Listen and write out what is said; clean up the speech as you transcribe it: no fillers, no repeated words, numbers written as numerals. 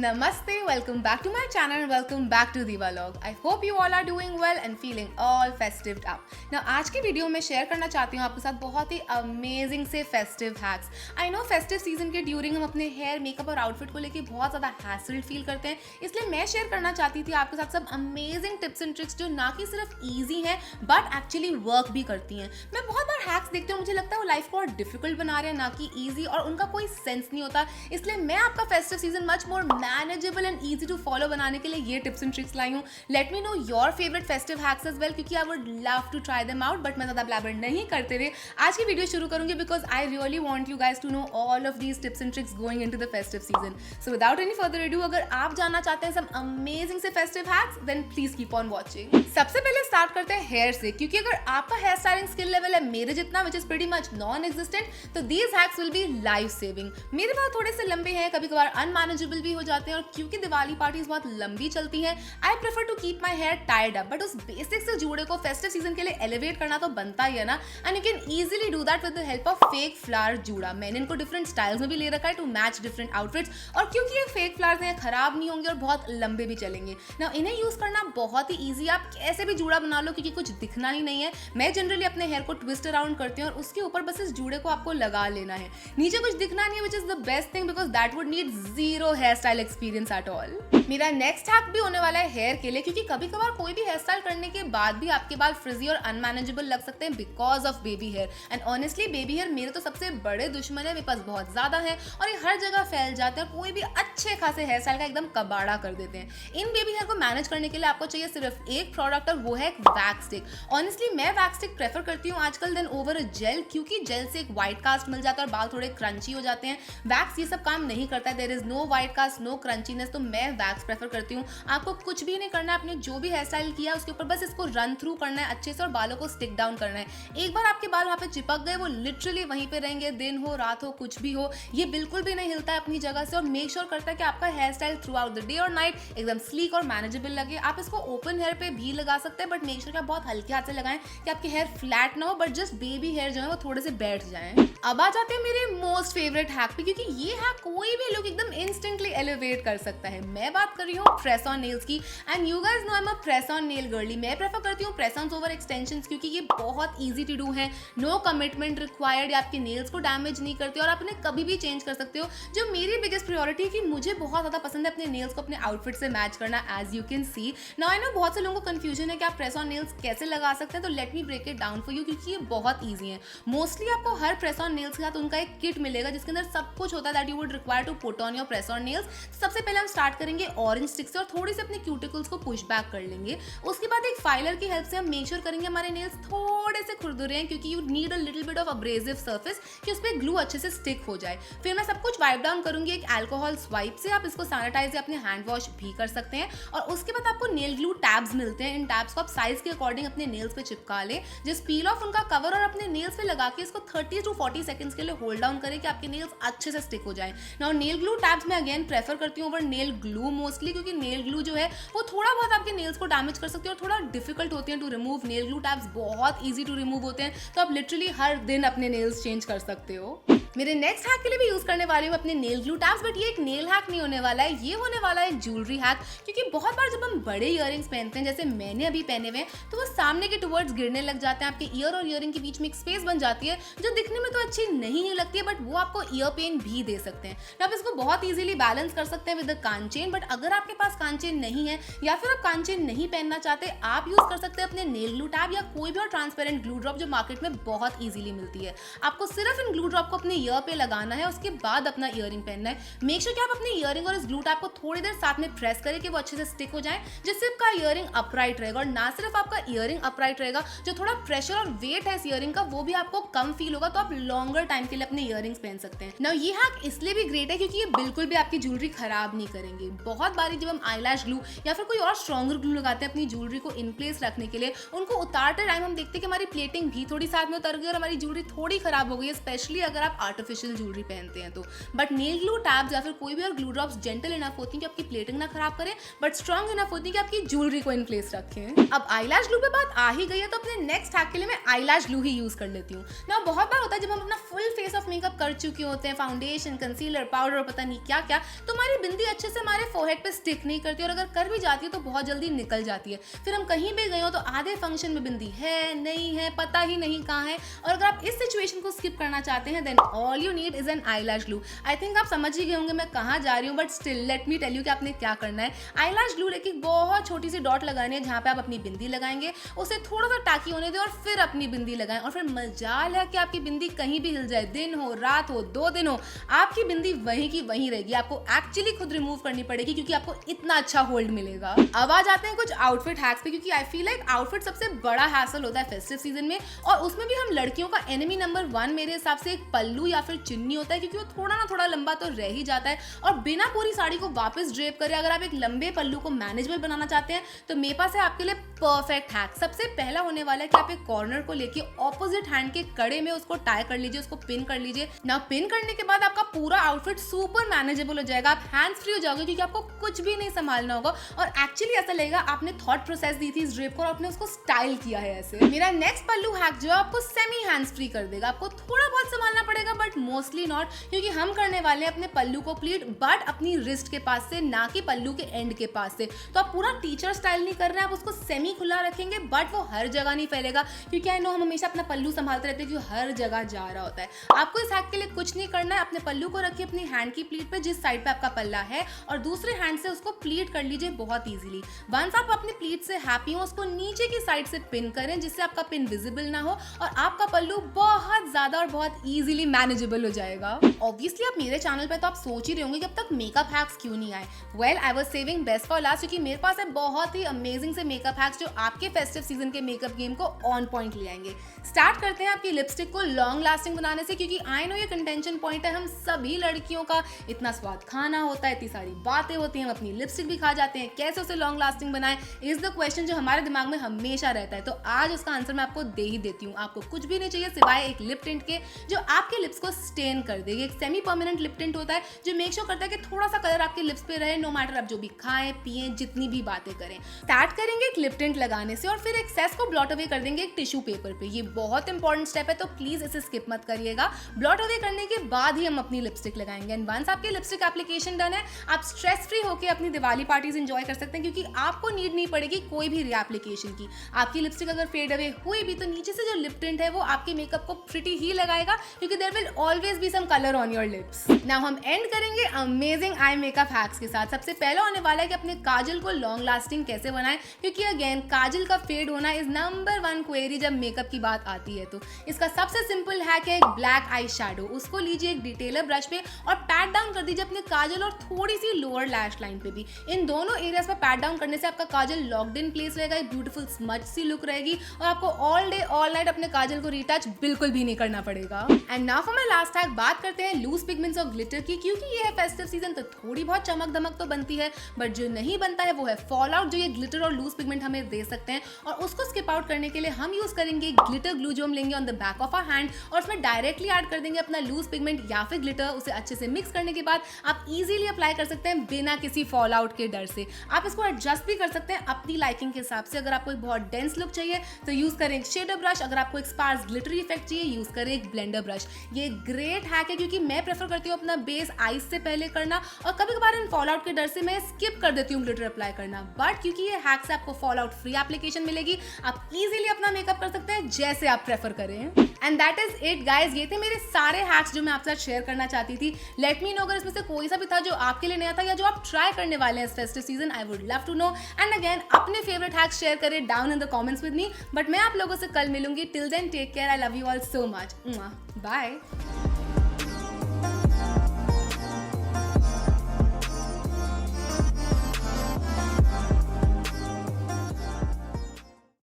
Namaste, welcome back to my channel and welcome back to Divalog. I hope you all are doing well and feeling all festive up. Now आज की video में share करना चाहती हूँ आपके साथ बहुत ही अमेजिंग से festive hacks. I know festive season के ड्यूरिंग हम अपने हेयर मेकअप और आउटफिट को लेके बहुत ज़्यादा हैसल्ड फील करते हैं, इसलिए मैं शेयर करना चाहती थी आपके साथ सब अमेजिंग टिप्स एंड ट्रिक्स जो ना कि सिर्फ ईजी हैं बट एक्चुअली वर्क भी करती हैं. मैं बहुत बार हैक्स देखती हूँ, मुझे लगता है वो लाइफ को और डिफिकल्ट बना रहे हैं ना कि ईजी, और उनका कोई सेंस नहीं होता. इसलिए मैं आपका festive season much more manageable and easy to follow बनाने के लिए ये टिप्स एंड ट्रिक्स लाई हूँ. Let me know your favourite festive hacks as well, क्योंकि I would love to try them out. But मैं ज़्यादा ब्लैबर नहीं करते हुए आज की वीडियो शुरू करूंगी because I really want you guys to know all of these tips and tricks going into the festive season. So without any further ado, अगर आप जानना चाहते हैं सब अमेजिंग से festive hacks, then please keep on watching. सबसे पहले start करते हैं हेयर से, क्योंकि अगर आपका हेयर स्टाइलिंग स्किल लेवल है मेरे जितना, which is pretty much non existent, तो these hacks will be life saving. मेरे बाल थोड़े से लंबे हैं, कभी कभार अनमैनेजेबल भी हो जाते हैं, और क्योंकि दिवाली पार्टीज बहुत लंबी चलती हैं, I prefer to keep my hair tied up. But उस बेसिक से जूड़े को फेस्टिव सीजन के लिए एलिवेट करना तो बनता ही है ना, and you can easily do that with the help of fake flower जूड़ा. मैंने इनको डिफरेंट स्टाइल्स में भी ले रखा है टू मैच डिफरेंट आउटफिट्स, और क्योंकि ये फेक फ्लावर्स हैं खराब नहीं होंगे और बहुत लंबे भी चलेंगे. ना इन्हें यूज करना बहुत ही ईजी, आप कैसे भी जूड़ा बना लो क्योंकि कुछ दिखना ही नहीं है. मैं जनरली अपने हेयर को ट्विस्ट अराउंड करती हूँ और उसके ऊपर बस इस जूड़े को आपको लगा लेना है. नीचे कुछ दिखना नहीं है, which is the best thing because that would need zero hair style experience at all. मेरा नेक्स्ट हैक भी होने वाला है हेयर के लिए, क्योंकि कभी कभार कोई भी हेयर स्टाइल करने के बाद भी आपके बाल फ्रिजी और अनमैनेजेबल लग सकते हैं because of baby hair. And honestly baby hair मेरे तो सबसे बड़े दुश्मन है, मेरे पास बहुत ज्यादा है और ये हर जगह फैल जाते हैं, कोई भी अच्छे खासे हेयर स्टाइल का एकदम कबाड़ा कर देते हैं. इन बेबी हेयर को मैनेज करने के लिए आपको चाहिए सिर्फ एक प्रोडक्ट, और वो है वैक्स स्टिक. ऑनेस्टली मैं वैक्स स्टिक प्रेफर करती हूँ आजकल देन ओवर अ जेल, क्योंकि जेल से एक व्हाइट कास्ट मिल जाता है और बाल थोड़े क्रंची हो जाते हैं. वैक्स ये सब काम नहीं करता है, there is no white cast, no crunchiness, तो मैं वैक्स प्रेफर करती हूँ. आपको कुछ भी नहीं करना है, आपने जो भी हेयर स्टाइल किया उसके ऊपर बस इसको रन थ्रू करना है अच्छे से और बालों को स्टिक डाउन करना है. एक बार आपके बाल वहाँ पे चिपक गए, वो लिटरली वहीं पे रहेंगे, दिन हो रात हो कुछ भी हो, ये बिल्कुल भी नहीं हिलता है अपनी जगह से, और मेक श्योर करता है कि आपका hair style throughout the day और नाइट एकदम स्लीक और मैनेजेबल लगे. आप इसको ओपन हेयर पे भी लगा सकते हैं, बट मेक श्योर कि आप बहुत हल्के हाथ से लगाएं कि आपके हेयर फ्लैट ना हो, बट जस्ट बेबी हेयर जो है वो थोड़े से बैठ जाएं. अब आ जाते हैं मेरे मोस्ट फेवरेट हैक पे, क्योंकि ये हैक कोई भी लोग एकदम इंस्टेंटली एलिवेट कर सकता है. मैं बात कर रही हूँ प्रेस ऑन नेल्स की, and you guys know I am a press on nail girlie. मैं प्रेफर करती हूँ प्रेस ऑन ओवर एक्सटेंशंस, क्योंकि ये बहुत इजी टू डू है, नो कमिटमेंट रिक्वायर्ड, या आपके नेल्स को डैमेज नहीं करते और आप इन्हें कभी भी चेंज कर सकते हो. जो मेरी बिगेस्ट प्रायोरिटी है कि मुझे बहुत ज़्यादा पसंद है अपने नेल्स को अपने आउटफिट से मैच करना, as you can see. Now I know बहुत से लोगों को कंफ्यूजन है कि आप प्रेस ऑन नेल्स कैसे लगा सकते हैं, तो let me break it down for you, क्योंकि ये बहुत ईजी है. मोस्टली आपको हर प्रेस ऑन नेल्स के साथ उनका एक किट मिलेगा जिसके अंदर सब कुछ होता है that you would require to put on your press on nails. सबसे पहले हम स्टार्ट करेंगे ऑरेंज स्टिक से और थोड़ी से अपने क्यूटिकल्स को पुश बैक कर लेंगे. उसके बाद एक फाइलर की हेल्प से हम मेक श्योर करेंगे हमारे नेल्स थोड़े से खुरदुरे हैं, क्योंकि you need a little bit of abrasive surface कि उस पर ग्लू अच्छे से स्टिक हो जाए. फिर मैं सब कुछ वाइप डाउन करूंगी एक अल्कोहल स्वाइप से. आप इसको सैनिटाइज या अपने हैंड वॉश भी कर सकते हैं. और उसके बाद आपको नेल ग्लू टैब्स मिलते हैं. इन टैब्स को आप साइज के अकॉर्डिंग अपने नेल्स पे चिपका ले, जस्ट पील ऑफ उनका कवर और अपने नेल्स पे लगा के इसको 30 to 40 सेकंड्स के लिए होल्ड डाउन करें कि आपके नेल्स अच्छे से स्टिक हो जाए. नाउ नेल ग्लू टैब्स में अगेन प्रेफर करती हूँ ओवर नेल ग्लू मोस्टली, क्योंकि नेल ग्लू जो है वो थोड़ा बहुत आपके नेल्स को डैमेज कर सकती है और थोड़ा डिफिकल्ट होते हैं to remove. Nail glue tabs बहुत इजी टू रिमूव होते हैं, तो आप लिटरली हर दिन अपने नेल्स चेंज कर सकते हो. मेरे नेक्स्ट हैक के लिए भी यूज करने वाली हूँ अपने नेल ग्लू टैब्स, बट ये एक नेल हैक नहीं होने वाला है, ये होने वाला है एक ज्वेलरी हैक. क्योंकि बहुत बार जब हम बड़े इयररिंग्स पहनते हैं, जैसे मैंने अभी पहने हुए हैं, तो वो सामने के टुवर्ड्स गिरने लग जाते हैं. आपके ईयर और इयररिंग के बीच में एक स्पेस बन जाती है जो दिखने में तो अच्छी नहीं लगती है, बट वो आपको ईयर पेन भी दे सकते हैं. तो आप इसको बहुत ईजिली बैलेंस कर सकते हैं विद द कान चेन. बट अगर आपके पास कान चेन नहीं है या फिर आप कान चेन नहीं पहनना चाहते, आप यूज कर सकते हैं अपने नेल ग्लू टैब या कोई भी और ट्रांसपेरेंट ग्लू ड्रॉप जो मार्केट में बहुत ईजिली मिलती है. आपको सिर्फ इन ग्लू ड्रॉप को अपने ईयर पे लगाना है, उसके बाद अपना इयररिंग पहनना है. मेक श्योर कि आप अपने इयररिंग और इस ग्लू टैप को थोड़ी देर साथ में प्रेस करें कि वो अच्छे से स्टिक हो जाए, जिससे आपका इयररिंग अपराइट रहेगा. और ना सिर्फ आपका इयररिंग अपराइट रहेगा, जो थोड़ा प्रेशर और वेट है इस इयररिंग का वो भी आपको कम फील होगा, तो आप लॉन्गर टाइम के लिए अपने इयररिंग्स पहन सकते हैं. नाउ ये हैक इसलिए भी ग्रेट है क्योंकि ये बिल्कुल भी आपकी ज्वेलरी खराब नहीं करेंगे. बहुत बारी जब हम आईलैश ग्लू या फिर कोई और स्ट्रॉन्गर ग्लू लगाते हैं अपनी ज्वेलरी को इन प्लेस रखने के लिए, उनको उतारते टाइम हम देखते हैं कि हमारी प्लेटिंग भी थोड़ी साथ में उतर गई और हमारी ज्वेलरी थोड़ी खराब हो गई है, स्पेशली अगर आप आर्टिफिशियल ज्वेलरी पहनते हैं तो। बट नेल ग्लू टैब्स या फिर कोई भी और ग्लू ड्रॉप्स जेंटल इनफ होती हैं कि आपकी प्लेटिंग ना खराब करें, बट स्ट्रॉन्ग इनफ होती है कि आपकी ज्वेलरी को इन प्लेस रखें। अब आईलैश ग्लू पे बात आ ही गई है तो अपने नेक्स्ट हैक के लिए मैं आईलैश ग्लू ही यूज कर लेती हूँ ना। बहुत बार होता है जब हम अपना फुल फेस ऑफ मेकअप कर चुके होते हैं, फाउंडेशन, कंसीलर, पाउडर और पता नहीं क्या क्या, तो हमारी बिंदी अच्छे से हमारे फोरहेड पे स्टिक नहीं करती और अगर कर भी जाती है तो बहुत जल्दी निकल जाती है। फिर हम कहीं भी गए हो तो आधे फंक्शन में बिंदी है नहीं है पता ही नहीं कहाँ है। और अगर आप इस सिचुएशन को स्किप करना चाहते हैं then all you need is an eyelash glue. I think आप समझ ही गए होंगे मैं कहाँ जा रही हूँ, but still let me tell you कि आपने क्या करना है। आईलैश ग्लू लेके बहुत छोटी सी डॉट लगानी है जहाँ पे आप अपनी बिंदी लगाएंगे, उसे थोड़ा सा टाकी होने दें और फिर अपनी बिंदी लगाएं। और फिर मजाल है कि आपकी बिंदी कहीं भी हिल जाए, दिन हो रात हो 2 दिन हो, आपकी बिंदी वहीं की वहीं रहेगी। आपको एक्चुअली खुद रिमूव करनी पड़ेगी क्योंकि आपको इतना अच्छा होल्ड मिलेगा। अब आ जाते हैं कुछ आउटफिट हैक्स पे, क्योंकि आई फील लाइक आउटफिट सबसे बड़ा हैसल होता है फेस्टिव सीजन में, और उसमें भी हम लड़कियों का एनिमी नंबर 1 मेरे हिसाब से एक पल्लू या फिर चुन्नी होता है, क्योंकि वो थोड़ा ना थोड़ा लंबा तो रह ही जाता है। और बिना पूरी साड़ी को वापस ड्रेप करे अगर आप एक लंबे पल्लू को मैनेजेबल बनाना चाहते हैं तो मेरे पास है आपके लिए परफेक्ट हैक। सबसे पहला होने वाला है कि आप एक कॉर्नर को लेके ऑपोजिट हैंड के कड़े में उसको टाई कर लीजिए, उसको पिन कर लीजिए ना। पिन करने के बाद आपका पूरा आउटफिट सुपर मैनेजेबल हो जाएगा, आप हैंड्स फ्री हो जाओगे क्योंकि आपको कुछ भी नहीं संभालना होगा और एक्चुअली ऐसा लगेगा आपने थॉट प्रोसेस दी थी इस ड्रेप को और आपने उसको स्टाइल किया है ऐसे। मेरा नेक्स्ट पल्लू हैक जो आपको सेमी हैंड्स फ्री कर देगा। आपको थोड़ा बहुत संभालना पड़ेगा बट मोस्टली नॉट, क्योंकि हम करने वाले हैं अपने पल्लू को प्लीट बट अपनी रिस्ट के पास से, ना कि पल्लू के एंड के पास से। तो आप पूरा टीचर स्टाइल नहीं कर रहे हैं, आप उसको सेमी खुला रखेंगे बट वो हर जगह नहीं फैलेगा, क्योंकि आई नो हम हमेशा अपना पल्लू संभालते रहते हैं कि हर जगह जा रहा होता है। आपको इस हैक के लिए कुछ नहीं करना है, अपने पल्लू को रखिए अपनी हैंड की प्लीट पे जिस साइड पे आपका पल्ला है और दूसरे हैंड से उसको प्लीट कर लीजिए बहुत इजीली। वंस आप अपनी प्लीट से हैप्पी हो उसको नीचे की साइड से पिन करें जिससे आपका पिन विजिबल ना हो और आपका पल्लू बहुत ज्यादा और बहुत इजीली मैनेजेबल हो जाएगा। ऑब्वियसली आप मेरे चैनल पे तो आप सोच ही रहे होंगे कि अब तक मेकअप हैक्स क्यों नहीं आए। Well I was saving best for last, क्योंकि मेरे पास है बहुत ही अमेजिंग से मेकअप हैक्स जो आपके फेस्टिव सीजन के मेकअप गेम को ऑन पॉइंट ले आएंगे। स्टार्ट करते हैं आपकी लिपस्टिक को लॉन्ग लास्टिंग बनाने से, क्योंकि आई नो ये कंटेंशन पॉइंट है, हम सभी लड़कियों का इतना स्वाद खाना होता है, इतनी सारी बातें होती हैं, हम अपनी लिपस्टिक भी खा जाते हैं, कैसे उसे लॉन्ग लास्टिंग बनाएं इज द क्वेश्चन जो हमारे दिमाग में हमेशा रहता है। तो आज उसका आंसर मैं आपको दे ही देती हूँ। आपको कुछ भी नहीं चाहिए सिवाय एक लिप टिंट के जो आपके लिप्स को स्टेन कर देगी। एक सेमी परमानेंट लिप टिंट होता है जो मेक श्योर करता है कि थोड़ा सा कलर आपके लिप्स पे रहे, नो मैटर आप जो भी खाएं पिएं जितनी भी बातें करें। स्टार्ट करेंगे एक लिप टिंट लगाने से और फिर एक्सेस को ब्लॉट अवे कर देंगे एक टिश्यू पेपर पे। ये बहुत इंपॉर्टेंट स्टेप है तो प्लीज इसे स्किप मत करिएगा। ब्लॉट अवे करने के बाद ही हम अपनी लिपस्टिक लगाएंगे एंड वंस आपकी लिपस्टिक एप्लीकेशन डन है आप स्ट्रेस फ्री होकर अपनी दिवाली पार्टीज एंजॉय कर सकते हैं, क्योंकि आपको नीड नहीं पड़ेगी कोई भी रीएप्लीकेशन की। आपकी लिपस्टिक अगर फेड अवे हुई भी तो नीचे से जो लिप टिंट है वो आपके मेकअप को प्रिटी ही लगाएगा, क्योंकि there will always be some colour on your lips. Now हम एंड करेंगे अमेजिंग आई मेकअप हैक्स के साथ। सबसे पहला होने वाला है कि अपने काजल को लॉन्ग लास्टिंग कैसे बनाएं, क्योंकि अगेन काजल का फेड होना इज नंबर 1 क्वेरी जब मेकअप की बात आती है। तो इसका सबसे सिंपल हैक है एक ब्लैक आई शैडो। उसको लीजिए एक डिटेलर ब्रश पे और पैट डाउन कर दीजिए अपने काजल और थोड़ी सी लोअर लैश लाइन पे भी। इन दोनों एरियाज पे पैट डाउन करने से आपका काजल लॉक्ड इन प्लेस रहेगा, एक ब्यूटीफुल स्मच सी लुक रहेगी और आपको ऑल डे ऑल नाइट अपने काजल को रिटच बिल्कुल भी नहीं करना पड़ेगा। And now for my last hack, बात करते हैं लूज पिगमेंट्स और ग्लिटर की, क्योंकि ये है फेस्टिव सीजन तो थोड़ी बहुत चमक धमक तो बनती है, बट जो नहीं बनता है वो है फॉल आउट, जो ये ग्लिटर और लूज पिगमेंट हमें दे सकते हैं। और उसको स्किप आउट करने के लिए हम यूज करेंगे ग्लिटर ग्लू जो हम लेंगे on the back of our hand और उसमें डायरेक्टली ऐड कर देंगे अपना लूज पिगमेंट या फिर ग्लिटर। उसे अच्छे से मिक्स करने के बाद आप इजीली अप्लाई कर सकते हैं बिना किसी फॉल आउट के डर से। आप इसको एडजस्ट भी कर सकते हैं अपनी लाइकिंग के हिसाब से। अगर आपको एक बहुत डेंस लुक चाहिए तो यूज करें एक शेडर ब्रश, अगर आपको एक स्पार्स ग्लिटरी इफेक्ट चाहिए यूज करें एक ब्लेंडर ब्रश। ये ग्रेट हैक है क्योंकि मैं प्रेफर करती हूँ अपना बेस आइज से पहले करना और कभी कभार इन फॉल आउट के डर से मैं स्किप कर देती हूँ ग्लिटर अप्लाई करना, बट क्योंकि ये हैक से आपको फॉल आउट फ्री एप्लीकेशन मिलेगी, आप इजीली अपना मेकअप कर सकते हैं जैसे आप प्रेफर करें। And that is it guys, ये थे मेरे सारे हैक्स जो मैं आपके साथ शेयर करना चाहती थी। लेट मी नो अगर इसमें से कोई सा भी था जो आपके लिए नया था या जो आप ट्राई करने वाले हैं इस festive season. I would love to know and again अपने फेवरेट हैक्स शेयर करें down in the comments with me. But मैं आप लोगों से कल मिलूंगी। Till then take care, I love you all so much, bye.